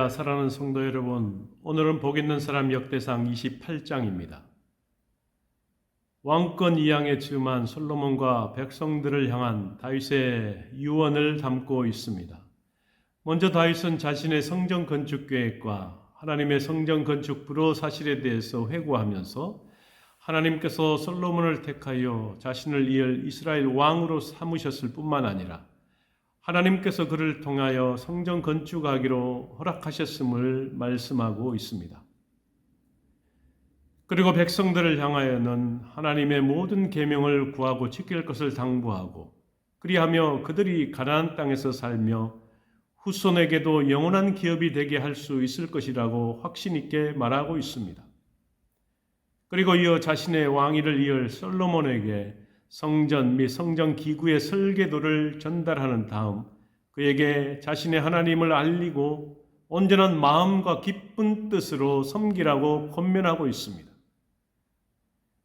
할렐루야. 사랑하는 성도 여러분, 오늘은 복 있는 사람 역대상 28장입니다. 왕권 이양에 즈음한 솔로몬과 백성들을 향한 다윗의 유언을 담고 있습니다. 먼저 다윗은 자신의 성전 건축 계획과 하나님의 성전 건축 불허 사실에 대해서 회고하면서 하나님께서 솔로몬을 택하여 자신을 이을 이스라엘 왕으로 삼으셨을 뿐만 아니라 하나님께서 그를 통하여 성전 건축하기로 허락하셨음을 말씀하고 있습니다. 그리고 백성들을 향하여는 하나님의 모든 계명을 구하고 지킬 것을 당부하고 그리하며 그들이 가나안 땅에서 살며 후손에게도 영원한 기업이 되게 할 수 있을 것이라고 확신 있게 말하고 있습니다. 그리고 이어 자신의 왕위를 이을 솔로몬에게 성전 및 성전 기구의 설계도를 전달하는 다음 그에게 자신의 하나님을 알리고 온전한 마음과 기쁜 뜻으로 섬기라고 권면하고 있습니다.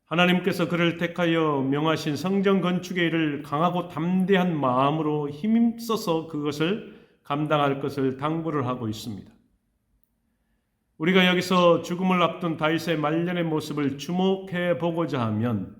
하나님께서 그를 택하여 명하신 성전 건축의 일을 강하고 담대한 마음으로 힘써서 그것을 감당할 것을 당부를 하고 있습니다. 우리가 여기서 죽음을 앞둔 다윗의 말년의 모습을 주목해 보고자 하면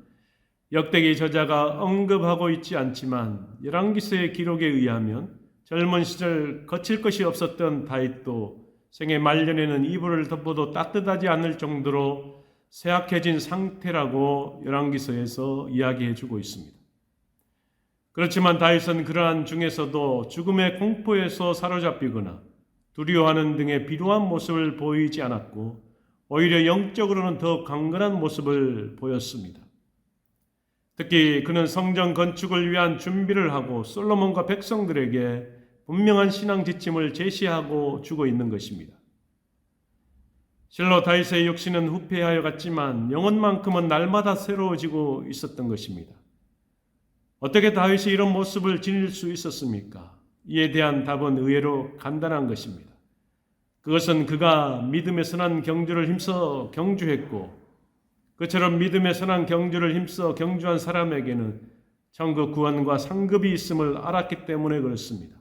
역대기 저자가 언급하고 있지 않지만 열왕기서의 기록에 의하면 젊은 시절 거칠 것이 없었던 다윗도 생애 말년에는 이불을 덮어도 따뜻하지 않을 정도로 쇠약해진 상태라고 열왕기서에서 이야기해 주고 있습니다. 그렇지만 다윗은 그러한 중에서도 죽음의 공포에서 사로잡히거나 두려워하는 등의 비루한 모습을 보이지 않았고 오히려 영적으로는 더 강건한 모습을 보였습니다. 특히 그는 성전 건축을 위한 준비를 하고 솔로몬과 백성들에게 분명한 신앙 지침을 제시하고 주고 있는 것입니다. 실로 다윗의 육신은 후패하여 갔지만 영혼만큼은 날마다 새로워지고 있었던 것입니다. 어떻게 다윗이 이런 모습을 지닐 수 있었습니까? 이에 대한 답은 의외로 간단한 것입니다. 그것은 그가 믿음의 선한 경주를 힘써 경주했고 그처럼 믿음의 선한 경주를 힘써 경주한 사람에게는 천국 구원과 상급이 있음을 알았기 때문에 그렇습니다.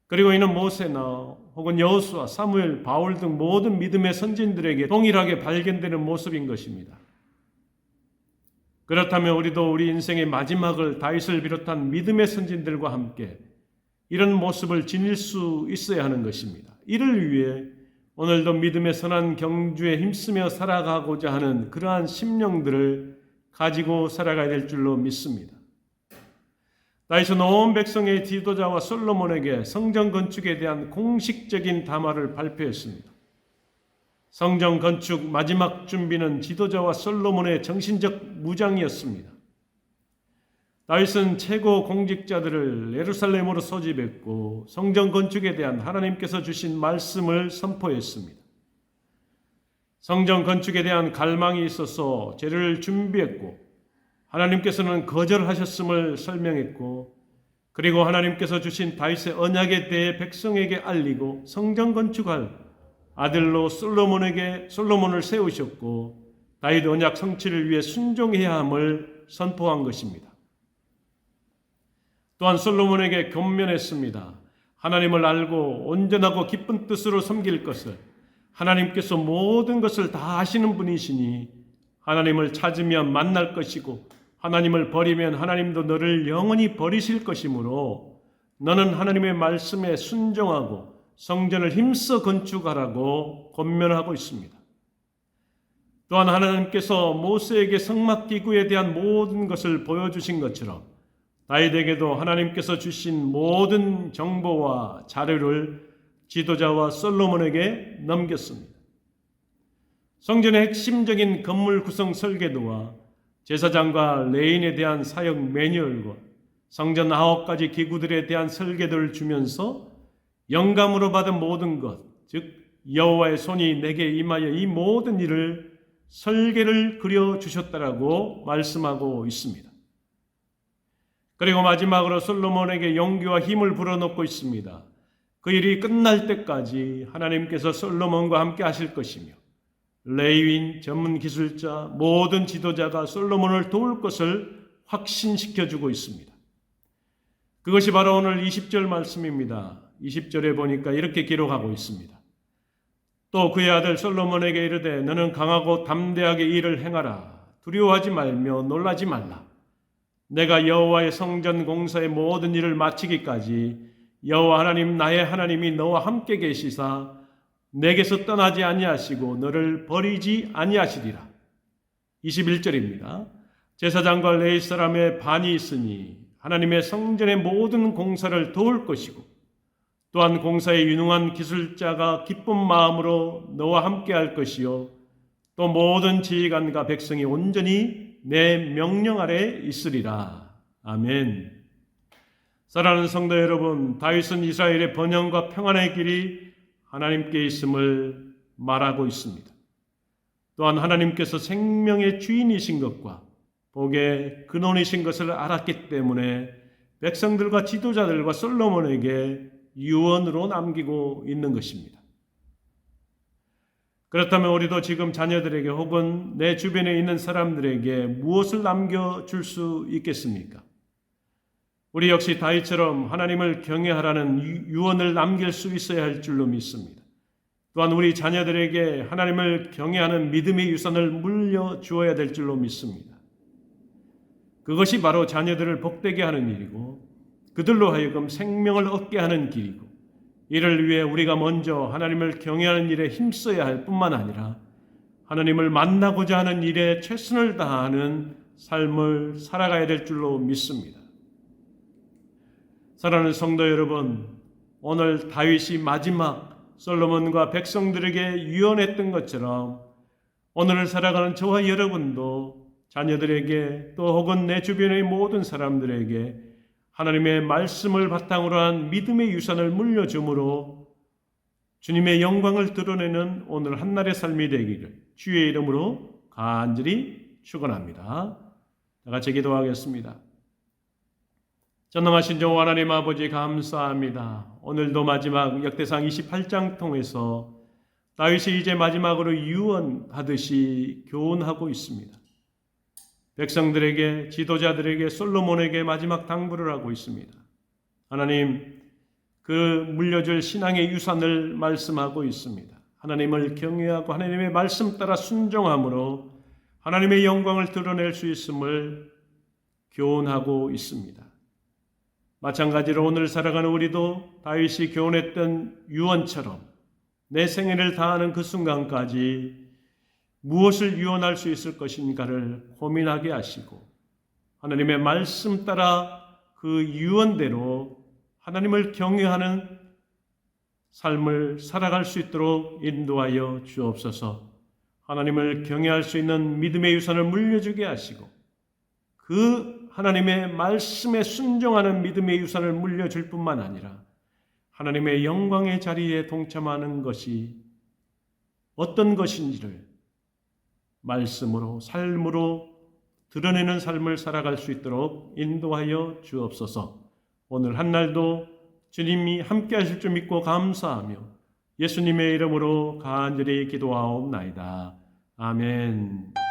그리고 이는 모세나 혹은 여호수아, 사무엘, 바울 등 모든 믿음의 선진들에게 동일하게 발견되는 모습인 것입니다. 그렇다면 우리도 우리 인생의 마지막을 다윗을 비롯한 믿음의 선진들과 함께 이런 모습을 지닐 수 있어야 하는 것입니다. 이를 위해 오늘도 믿음의 선한 경주에 힘쓰며 살아가고자 하는 그러한 심령들을 가지고 살아가야 될 줄로 믿습니다. 다윗은 온 백성의 지도자와 솔로몬에게 성전 건축에 대한 공식적인 담화를 발표했습니다. 성전 건축 마지막 준비는 지도자와 솔로몬의 정신적 무장이었습니다. 다윗은 최고 공직자들을 예루살렘으로 소집했고 성전 건축에 대한 하나님께서 주신 말씀을 선포했습니다. 성전 건축에 대한 갈망이 있어서 재료를 준비했고 하나님께서는 거절하셨음을 설명했고 그리고 하나님께서 주신 다윗의 언약에 대해 백성에게 알리고 성전 건축할 아들로 솔로몬을 세우셨고 다윗 언약 성취를 위해 순종해야 함을 선포한 것입니다. 또한 솔로몬에게 권면했습니다. 하나님을 알고 온전하고 기쁜 뜻으로 섬길 것을 하나님께서 모든 것을 다 아시는 분이시니 하나님을 찾으면 만날 것이고 하나님을 버리면 하나님도 너를 영원히 버리실 것이므로 너는 하나님의 말씀에 순종하고 성전을 힘써 건축하라고 권면하고 있습니다. 또한 하나님께서 모세에게 성막기구에 대한 모든 것을 보여주신 것처럼 다윗에게도 하나님께서 주신 모든 정보와 자료를 지도자와 솔로몬에게 넘겼습니다. 성전의 핵심적인 건물 구성 설계도와 제사장과 레인에 대한 사역 매뉴얼과 성전 9가지 기구들에 대한 설계도를 주면서 영감으로 받은 모든 것, 즉 여호와의 손이 내게 임하여 이 모든 일을 설계를 그려주셨다라고 말씀하고 있습니다. 그리고 마지막으로 솔로몬에게 용기와 힘을 불어넣고 있습니다. 그 일이 끝날 때까지 하나님께서 솔로몬과 함께 하실 것이며 레위인, 전문 기술자, 모든 지도자가 솔로몬을 도울 것을 확신시켜주고 있습니다. 그것이 바로 오늘 20절 말씀입니다. 20절에 보니까 이렇게 기록하고 있습니다. 또 그의 아들 솔로몬에게 이르되 너는 강하고 담대하게 일을 행하라. 두려워하지 말며 놀라지 말라. 내가 여호와의 성전 공사의 모든 일을 마치기까지 여호와 하나님 나의 하나님이 너와 함께 계시사 내게서 떠나지 아니하시고 너를 버리지 아니하시리라. 21절입니다. 제사장과 레위 사람의 반이 있으니 하나님의 성전의 모든 공사를 도울 것이고 또한 공사에 유능한 기술자가 기쁜 마음으로 너와 함께 할 것이요 또 모든 지휘관과 백성이 온전히 내 명령 아래 있으리라. 아멘. 사랑하는 성도 여러분, 다윗은 이스라엘의 번영과 평안의 길이 하나님께 있음을 말하고 있습니다. 또한 하나님께서 생명의 주인이신 것과 복의 근원이신 것을 알았기 때문에 백성들과 지도자들과 솔로몬에게 유언으로 남기고 있는 것입니다. 그렇다면 우리도 지금 자녀들에게 혹은 내 주변에 있는 사람들에게 무엇을 남겨줄 수 있겠습니까? 우리 역시 다윗처럼 하나님을 경외하라는 유언을 남길 수 있어야 할 줄로 믿습니다. 또한 우리 자녀들에게 하나님을 경외하는 믿음의 유산을 물려주어야 될 줄로 믿습니다. 그것이 바로 자녀들을 복되게 하는 일이고 그들로 하여금 생명을 얻게 하는 길이고 이를 위해 우리가 먼저 하나님을 경외하는 일에 힘써야 할 뿐만 아니라 하나님을 만나고자 하는 일에 최선을 다하는 삶을 살아가야 될 줄로 믿습니다. 사랑하는 성도 여러분, 오늘 다윗이 마지막 솔로몬과 백성들에게 유언했던 것처럼 오늘을 살아가는 저와 여러분도 자녀들에게 또 혹은 내 주변의 모든 사람들에게 하나님의 말씀을 바탕으로 한 믿음의 유산을 물려줌으로 주님의 영광을 드러내는 오늘 한날의 삶이 되기를 주의 이름으로 간절히 축원합니다. 다 같이 기도하겠습니다. 전능하신 주 하나님 아버지 감사합니다. 오늘도 마지막 역대상 28장 통해서 다윗이 이제 마지막으로 유언하듯이 교훈하고 있습니다. 백성들에게, 지도자들에게, 솔로몬에게 마지막 당부를 하고 있습니다. 하나님, 그 물려줄 신앙의 유산을 말씀하고 있습니다. 하나님을 경외하고 하나님의 말씀 따라 순종함으로 하나님의 영광을 드러낼 수 있음을 교훈하고 있습니다. 마찬가지로 오늘 살아가는 우리도 다윗이 교훈했던 유언처럼 내 생애를 다하는 그 순간까지 무엇을 유언할 수 있을 것인가를 고민하게 하시고 하나님의 말씀 따라 그 유언대로 하나님을 경외하는 삶을 살아갈 수 있도록 인도하여 주옵소서. 하나님을 경외할 수 있는 믿음의 유산을 물려주게 하시고 그 하나님의 말씀에 순종하는 믿음의 유산을 물려줄 뿐만 아니라 하나님의 영광의 자리에 동참하는 것이 어떤 것인지를 말씀으로 삶으로 드러내는 삶을 살아갈 수 있도록 인도하여 주옵소서. 오늘 한날도 주님이 함께 하실 줄 믿고 감사하며 예수님의 이름으로 간절히 기도하옵나이다. 아멘.